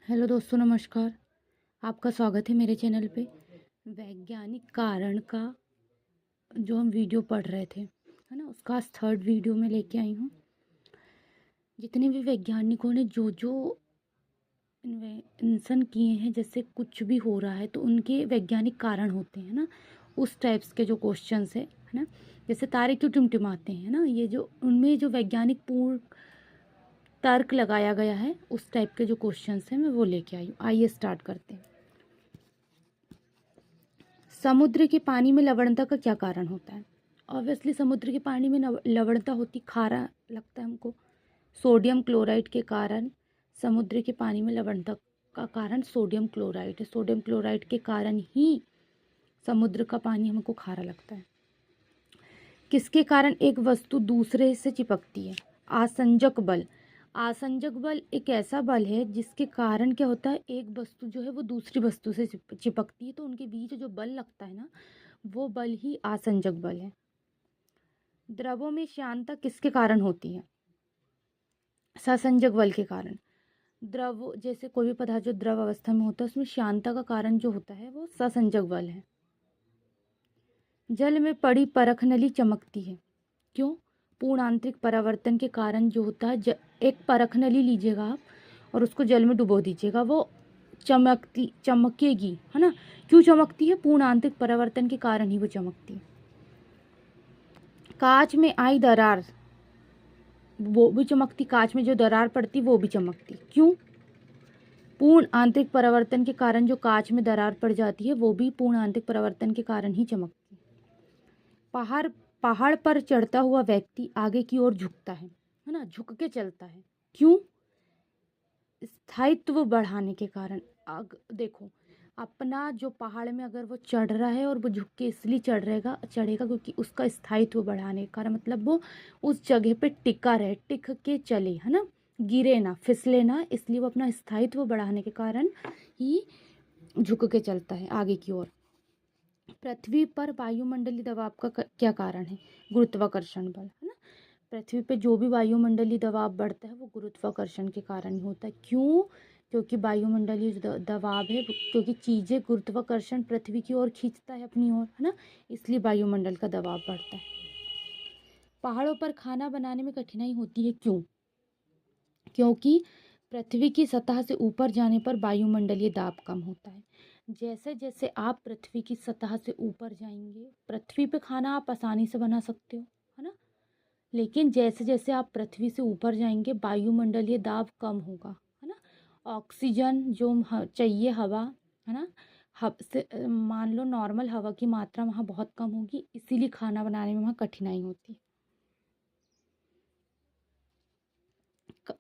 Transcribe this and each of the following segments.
Hello दोस्तों, नमस्कार। आपका स्वागत है मेरे चैनल पे। वैज्ञानिक कारण का जो हम वीडियो पढ़ रहे थे, है ना, उसका आज थर्ड वीडियो में लेके आई हूँ। जितने भी वैज्ञानिकों ने जो जो इन्वेंशन किए हैं, जैसे कुछ भी हो रहा है तो उनके वैज्ञानिक कारण होते हैं ना, उस टाइप्स के जो क्वेश्चंस है ना। जैसे तारे क्यों टिमटिमाते हैं ना, ये जो उनमें जो वैज्ञानिक पूर्ण तर्क लगाया गया है, उस टाइप के जो क्वेश्चंस हैं मैं वो लेके आई हूँ। आइए स्टार्ट करते हैं। समुद्र के पानी में लवणता का क्या कारण होता है? ऑब्वियसली समुद्र के पानी में लवणता होती, खारा लगता है हमको। सोडियम क्लोराइड के कारण समुद्र के पानी में लवणता का कारण सोडियम क्लोराइड है। सोडियम क्लोराइड के कारण ही समुद्र का पानी हमको खारा लगता है। किसके कारण एक वस्तु दूसरे से चिपकती है? आसंजक बल। आसंजक बल एक ऐसा बल है जिसके कारण क्या होता है, एक वस्तु जो है वो दूसरी वस्तु से चिपकती है, तो उनके बीच जो बल लगता है ना, वो बल ही आसंजक बल है। द्रवों में श्यानता किसके कारण होती है? ससंजक बल के कारण। द्रव जैसे कोई भी पदार्थ जो द्रव अवस्था में होता है, उसमें श्यानता का कारण जो होता है वो ससंजक बल है। जल में पड़ी परख नली चमकती है, क्यों? पूर्ण आंतरिक परावर्तन के कारण जो होता है, एक परख नली लीजिएगा आप और उसको जल में डुबो दीजिएगा, वो चमकेगी, है ना। क्यों चमकती है? पूर्ण आंतरिक परावर्तन के कारण ही वो चमकती है। कांच में आई दरार वो भी चमकती, कांच में जो दरार पड़ती वो भी चमकती, क्यों? पूर्ण आंतरिक परावर्तन के कारण जो कांच में दरार पड़ जाती है वो भी पूर्ण आंतरिक परावर्तन के कारण ही चमकती है। पहाड़ पहाड़ पर चढ़ता हुआ व्यक्ति आगे की ओर झुकता है ना, झुक के चलता है, क्यों? स्थायित्व बढ़ाने के कारण। देखो, अपना जो पहाड़ में अगर वो चढ़ रहा है और वो झुक के इसलिए चढ़ेगा क्योंकि उसका स्थायित्व बढ़ाने का कारण, मतलब वो उस जगह पे टिका रहे, टिक के चले, है ना, गिरे ना, फिसले ना, इसलिए वो अपना स्थायित्व बढ़ाने के कारण ही झुक के चलता है आगे की ओर। पृथ्वी पर वायुमंडलीय दबाव का क्या कारण है? गुरुत्वाकर्षण बल, है ना। पृथ्वी पे जो भी वायुमंडलीय दबाव बढ़ता है वो गुरुत्वाकर्षण के कारण ही होता है, क्यों? क्योंकि वायुमंडलीय जो दबाव है, क्योंकि चीजें गुरुत्वाकर्षण पृथ्वी की ओर खींचता है अपनी ओर, है ना, इसलिए वायुमंडल का दबाव बढ़ता है। पहाड़ों पर खाना बनाने में कठिनाई होती है, क्यों? क्योंकि पृथ्वी की सतह से ऊपर जाने पर वायुमंडलीय दाब कम होता है। जैसे जैसे आप पृथ्वी की सतह से ऊपर जाएंगे, पृथ्वी पे खाना आप आसानी से बना सकते हो, है ना, लेकिन जैसे जैसे आप पृथ्वी से ऊपर जाएंगे वायुमंडलीय दाब कम होगा, है ना। ऑक्सीजन जो चाहिए हवा, है ना, मान लो नॉर्मल हवा की मात्रा वहाँ बहुत कम होगी, इसीलिए खाना बनाने में वहाँ कठिनाई होती है।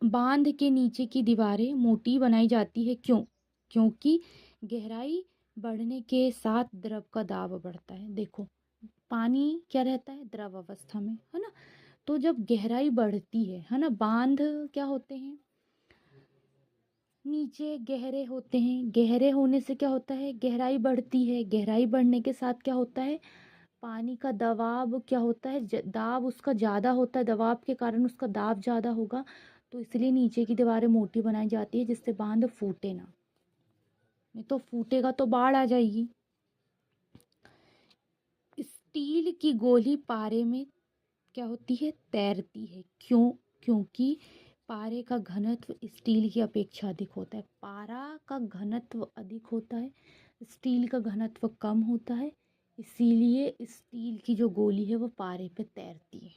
बांध के नीचे की दीवारें मोटी बनाई जाती है, क्यों? क्योंकि गहराई बढ़ने के साथ द्रव का दाब बढ़ता है। देखो, पानी क्या रहता है? द्रव अवस्था में, है ना। तो जब गहराई बढ़ती है ना, बांध क्या होते हैं? नीचे गहरे होते हैं, गहरे होने से क्या होता है? गहराई बढ़ती है, गहराई बढ़ने के साथ क्या होता है? पानी का दबाव क्या होता है? दाब उसका ज़्यादा होता है, दबाव के कारण उसका दाब ज़्यादा होगा, तो इसलिए नीचे की दीवारें मोटी बनाई जाती है जिससे बांध फूटे ना, नहीं तो फूटेगा तो बाढ़ आ जाएगी। स्टील की गोली पारे में क्या होती है? तैरती है, क्यों? क्योंकि पारे का घनत्व स्टील की अपेक्षा अधिक होता है। पारा का घनत्व अधिक होता है, स्टील का घनत्व कम होता है, इसीलिए स्टील की जो गोली है वो पारे पे तैरती है,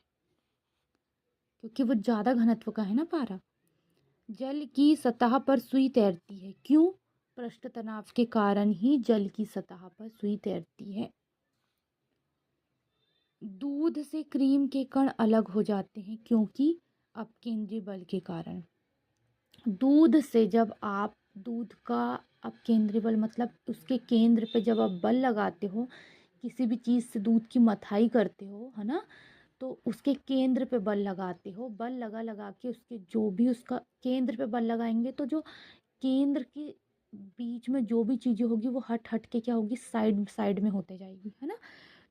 क्योंकि वो ज़्यादा घनत्व का है ना पारा। जल की सतह पर सुई तैरती है, क्यों? पृष्ठ तनाव के कारण ही जल की सतह पर सुई तैरती है। दूध से क्रीम के कण अलग हो जाते हैं, क्योंकि अपकेंद्री बल के कारण। दूध से जब आप दूध का अपकेंद्री बल मतलब उसके केंद्र पे जब आप बल लगाते हो, किसी भी चीज़ से दूध की मथाई करते हो, है ना, तो उसके केंद्र पे बल लगाते हो, बल लगा लगा के उसके जो भी उसका केंद्र पे बल लगाएंगे तो जो केंद्र के बीच में जो भी चीज़ें होगी वो हट हट के क्या होगी? साइड साइड में होते जाएगी, है ना।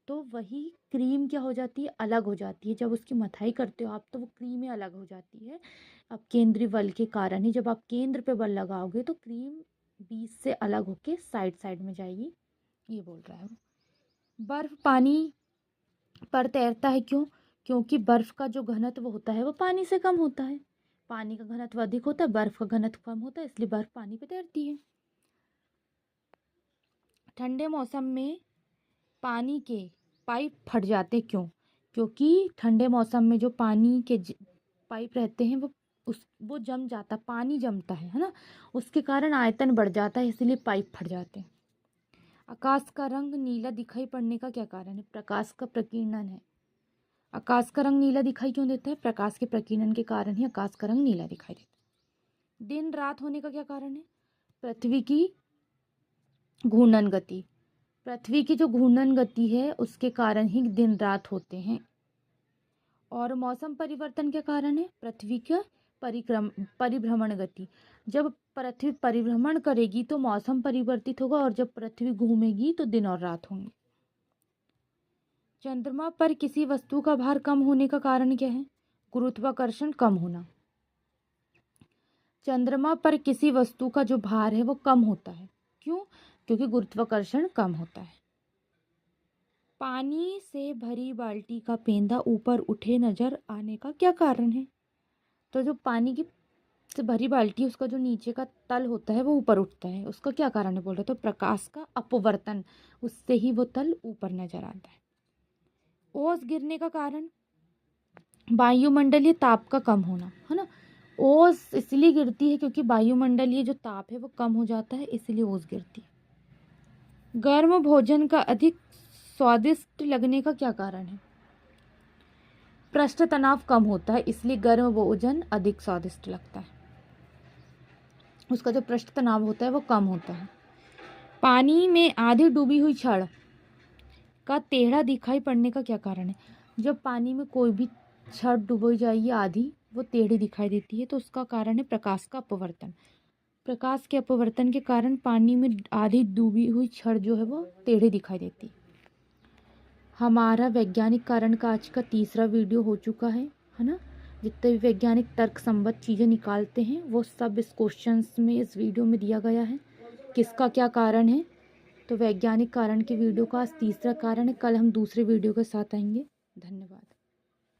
तो वही क्रीम क्या हो जाती है? अलग हो जाती है। जब उसकी मथाई करते हो आप तो वो क्रीमें अलग हो जाती है, अब केंद्रीय बल के कारण ही, जब आप केंद्र पे बल लगाओगे तो क्रीम बीच से अलग होके साइड साइड में जाएगी, ये बोल रहा है वो। बर्फ पानी पर तैरता है क्यों? क्योंकि बर्फ का जो घनत्व होता है वो पानी से कम होता है। पानी का घनत्व अधिक होता है, बर्फ का घनत्व कम होता है, इसलिए बर्फ पानी पे तैरती है। ठंडे मौसम में पानी के पाइप फट जाते क्यों? क्योंकि ठंडे मौसम में जो पानी के पाइप रहते हैं वो जम जाता, पानी जमता है ना, उसके कारण आयतन बढ़ जाता है, इसलिए पाइप फट जाते हैं। आकाश का रंग नीला दिखाई पड़ने का क्या कारण है? प्रकाश का प्रकीर्णन है। आकाश का रंग नीला दिखाई क्यों देता है? प्रकाश के प्रकीर्णन के कारण ही आकाश का रंग नीला दिखाई देता है। दिन रात होने का क्या कारण है? पृथ्वी की घूर्णन गति। पृथ्वी की जो घूर्णन गति है उसके कारण ही दिन रात होते हैं। और मौसम परिवर्तन के कारण है पृथ्वी का परिभ्रमण गति। जब पृथ्वी परिभ्रमण करेगी तो मौसम परिवर्तित होगा, और जब पृथ्वी घूमेगी तो दिन और रात होंगे। चंद्रमा पर किसी वस्तु का भार कम होने का कारण क्या है? गुरुत्वाकर्षण कम होना। चंद्रमा पर किसी वस्तु का जो भार है वो कम होता है, क्यों? क्योंकि गुरुत्वाकर्षण कम होता है। पानी से भरी बाल्टी का पेंदा ऊपर उठे नजर आने का क्या कारण है? तो जो पानी की से भरी बाल्टी, उसका जो नीचे का तल होता है वो ऊपर उठता है, उसका क्या कारण है बोल रहे? तो प्रकाश का अपवर्तन, उससे ही वो तल ऊपर नजर आता है। ओस गिरने का कारण वायुमंडलीय ताप का कम होना, है ना। ओस इसलिए गिरती है क्योंकि वायुमंडलीय जो ताप है वो कम हो जाता है, इसलिए ओस गिरती है। गर्म भोजन का अधिक स्वादिष्ट लगने का क्या कारण है? पृष्ठ तनाव कम होता है, इसलिए गर्म भोजन अधिक स्वादिष्ट लगता है, उसका जो पृष्ठ तनाव होता है वो कम होता है। पानी में आधी डूबी हुई छड़ का टेढ़ा दिखाई पड़ने का क्या कारण है? जब पानी में कोई भी छड़ डूबी जाएगी आधी, वो टेढ़ी दिखाई देती है, तो उसका कारण है प्रकाश का अपवर्तन। प्रकाश के अपवर्तन के कारण पानी में आधी डूबी हुई छड़ जो है वो टेढ़ी दिखाई देती है। हमारा वैज्ञानिक कारण का आज का तीसरा वीडियो हो चुका है ना। जितने भी वैज्ञानिक तर्क संबद्ध चीज़ें निकालते हैं वो सब इस क्वेश्चंस में, इस वीडियो में दिया गया है, किसका क्या कारण है। तो वैज्ञानिक कारण के वीडियो का आज तीसरा कारण है। कल हम दूसरे वीडियो के साथ आएंगे। धन्यवाद।